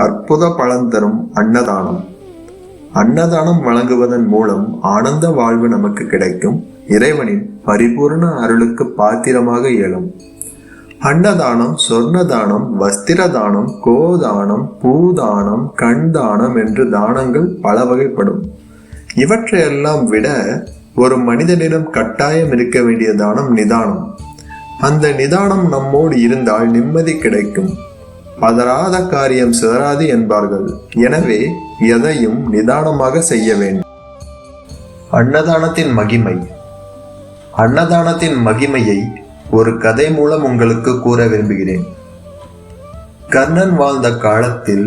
அற்புத பலன் தரும் அன்னதானம். அன்னதானம் வழங்குவதன் மூலம் ஆனந்த வாழ்வு நமக்கு கிடைக்கும். இறைவனின் பரிபூர்ண அருளுக்கு பாத்திரமாக இயலும். அன்னதானம், சொர்ணதானம், வஸ்திர தானம், கோதானம், பூதானம், கண் தானம் என்று தானங்கள் பல வகைப்படும். இவற்றையெல்லாம் விட ஒரு மனிதனிடம் கட்டாயம் இருக்க வேண்டிய தானம் நிதானம். அந்த நிதானம் நம்மோடு இருந்தால் நிம்மதி கிடைக்கும். பதறாத காரியம் சிதறாது என்பார்கள். எனவே எதையும் நிதானமாக செய்ய வேண்டும். அன்னதானத்தின் மகிமை. அன்னதானத்தின் மகிமையை ஒரு கதை மூலம் உங்களுக்கு கூற விரும்புகிறேன். கர்ணன் வாழ்ந்த காலத்தில்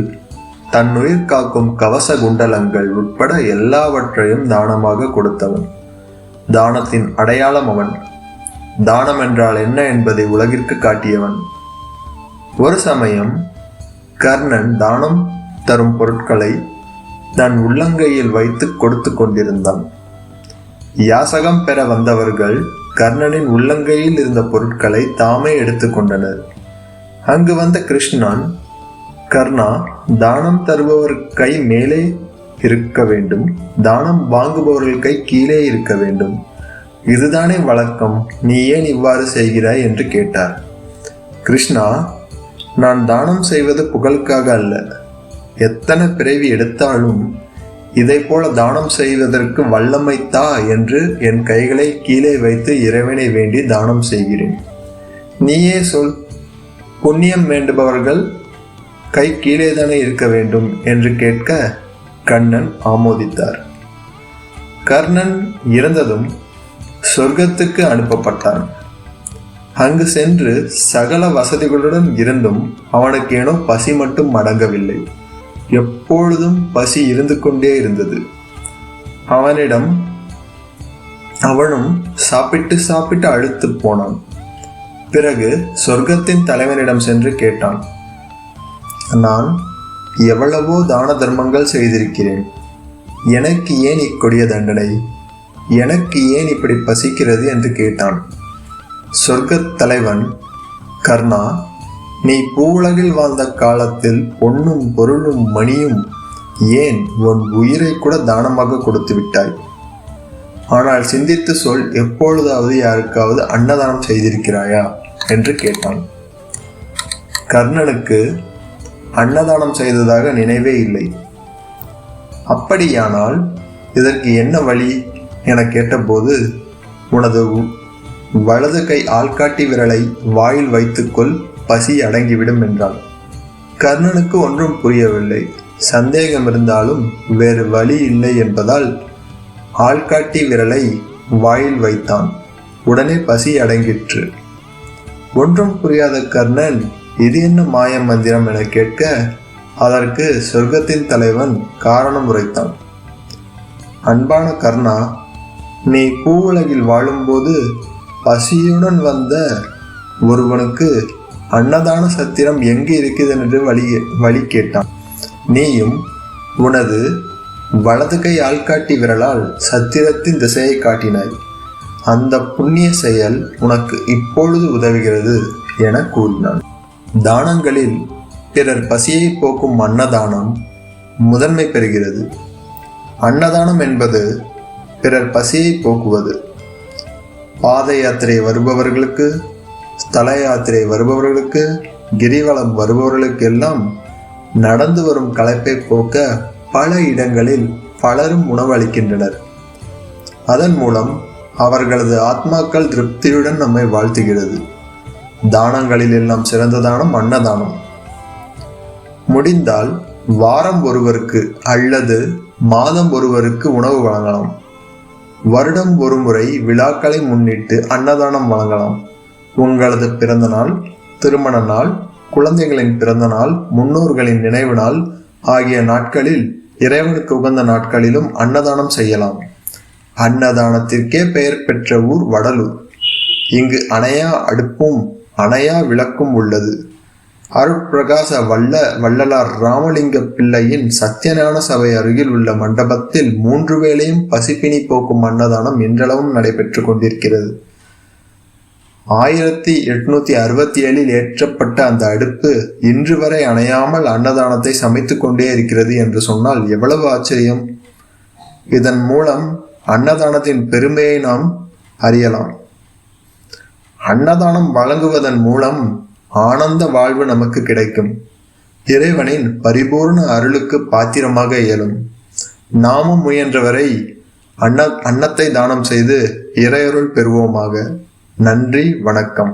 தன்னுயிர் காக்கும் கவச குண்டலங்கள் உட்பட எல்லாவற்றையும் தானமாக கொடுத்தவன். தானத்தின் அடையாளம் அவன். தானம் என்றால் என்ன என்பதை உலகிற்கு காட்டியவன். ஒரு சமயம் கர்ணன் தானம் தரும் பொருட்களை தன் உள்ளங்கையில் வைத்து கொடுத்து கொண்டிருந்தான். யாசகம் பெற வந்தவர்கள் கர்ணனின் உள்ளங்கையில் இருந்த பொருட்களை தாமே எடுத்துக்கொண்டனர். அங்கு வந்த கிருஷ்ணன், கர்ணா, தானம் தருபவர் கை மேலே இருக்க வேண்டும், தானம் வாங்குபவர்கள் கை கீழே இருக்க வேண்டும். இதுதானே வழக்கம், நீ ஏன் இவ்வாறு செய்கிறாய் என்று கேட்டார். கிருஷ்ணா, நான் தானம் செய்வது புகழுக்காக அல்ல. எத்தனை பிறவி எடுத்தாலும் இதை போல தானம் செய்வதற்கு வல்லமைத்தா என்று என் கைகளை கீழே வைத்து இறைவனை வேண்டி தானம் செய்கிறேன். நீயே சொல், புண்ணியம் வேண்டுபவர்கள் கை கீழே தானே இருக்க வேண்டும் என்று கேட்க கண்ணன் ஆமோதித்தார். கர்ணன் இறந்ததும் சொர்க்கத்துக்கு அனுப்பப்பட்டான். அங்கு சென்று சகல வசதிகளுடன் இருந்தும் அவனுக்கு ஏனோ பசி மட்டும் அடங்கவில்லை. எப்பொழுதும் பசி இருந்து கொண்டே இருந்தது. அவனும் சாப்பிட்டு சாப்பிட்டு அழுத்து போனான். பிறகு சொர்க்கத்தின் தலைவனிடம் சென்று கேட்டான், நான் எவ்வளவோ தான தர்மங்கள் செய்திருக்கிறேன், எனக்கு ஏன் இக்கொடிய தண்டனை, எனக்கு ஏன் இப்படி பசிக்கிறது என்று கேட்டான். சொர்க்கத் தலைவன், கர்ணா, நீ பூவுலகில் வாழ்ந்த காலத்தில் பொன்னும் பொருளும் மணியும் ஏன் உன் உயிரை கூட தானமாக கொடுத்து விட்டாய். ஆனால் சிந்தித்து சொல், எப்பொழுதாவது யாருக்காவது அன்னதானம் செய்திருக்கிறாயா என்று கேட்டான். கர்ணனுக்கு அன்னதானம் செய்ததாக நினைவே இல்லை. அப்படியானால் இதற்கு என்ன வழி என கேட்டபோது, உனது வலது கை ஆள்காட்டி விரலை வாயில் வைத்துக்கொள், பசி அடங்கிவிடும் என்றான். கர்ணனுக்கு ஒன்றும் புரியவில்லை. சந்தேகம் இருந்தாலும் வேறு வழி இல்லை என்பதால் ஆள்காட்டி விரலை வாயில் வைத்தான். உடனே பசி அடங்கிற்று. ஒன்றும் புரியாத கர்ணன், இது என்ன மாய மந்திரம் என கேட்க அதற்கு சொர்க்கத்தின் தலைவன் காரணம் உரைத்தான். அன்பான கர்ணா, நீ பூவுலகில் வாழும்போது பசியுடன் வந்த ஒருவனுக்கு அன்னதான சத்திரம் எங்கே இருக்குது என்று வழி கேட்டான். நீயும் உனது வலது கை ஆள்காட்டி விரலால் சத்திரத்தின் திசையை காட்டினாய். அந்த புண்ணிய செயல் உனக்கு இப்பொழுது உதவுகிறது என கூறினான். தானங்களில் பிறர் பசியை போக்கும் அன்னதானம் முதன்மை பெறுகிறது. அன்னதானம் என்பது பிறர் பசியை போக்குவது. பாத யாத்திரை வருபவர்களுக்கு, ஸ்தல யாத்திரை வருபவர்களுக்கு, கிரிவலம் வருபவர்களுக்கு எல்லாம் நடந்து வரும் களைப்பை போக்க பல இடங்களில் பலரும் உணவு அளிக்கின்றனர். அதன் மூலம் அவர்களது ஆத்மாக்கள் திருப்தியுடன் நம்மை வாழ்த்துகிறது. தானங்களில் எல்லாம் சிறந்த தானம் அன்னதானம். முடிந்தால் வாரம் ஒருவருக்கு அல்லது மாதம் ஒருவருக்கு உணவு வழங்கலாம். வருடம் ஒரு முறை விழாக்களை முன்னிட்டு அன்னதானம் வழங்கலாம். உங்களது பிறந்த நாள், திருமண நாள், குழந்தைகளின் பிறந்த நாள், முன்னோர்களின் நினைவு நாள் ஆகிய நாட்களில், இறைவனுக்கு உகந்த நாட்களிலும் அன்னதானம் செய்யலாம். அன்னதானத்திற்கே பெயர் பெற்ற ஊர் வடலூர். இங்கு அணையா அடுப்பும் அணையா விளக்கும் உள்ளது. அருட்பிரகாச வள்ளலார் ராமலிங்க பிள்ளையின் சத்தியஞான சபை அருகில் உள்ள மண்டபத்தில் 3 வேளையும் பசிப்பினி போக்கும் அன்னதானம் இன்றளவும் நடைபெற்று கொண்டிருக்கிறது. 1867 ஏற்றப்பட்ட அந்த அடுப்பு இன்று வரை அணையாமல் அன்னதானத்தை சமைத்துக் கொண்டே இருக்கிறது என்று சொன்னால் எவ்வளவு ஆச்சரியம்! இதன் மூலம் அன்னதானத்தின் பெருமையை நாம் அறியலாம். அன்னதானம் வழங்குவதன் மூலம் ஆனந்த வாழ்வு நமக்கு கிடைக்கும். இறைவனின் பரிபூர்ண அருளுக்கு பாத்திரமாக இயலும். நாமும் முயன்றவரை அன்னத்தை தானம் செய்து இறையருள் பெறுவோமாக. நன்றி, வணக்கம்.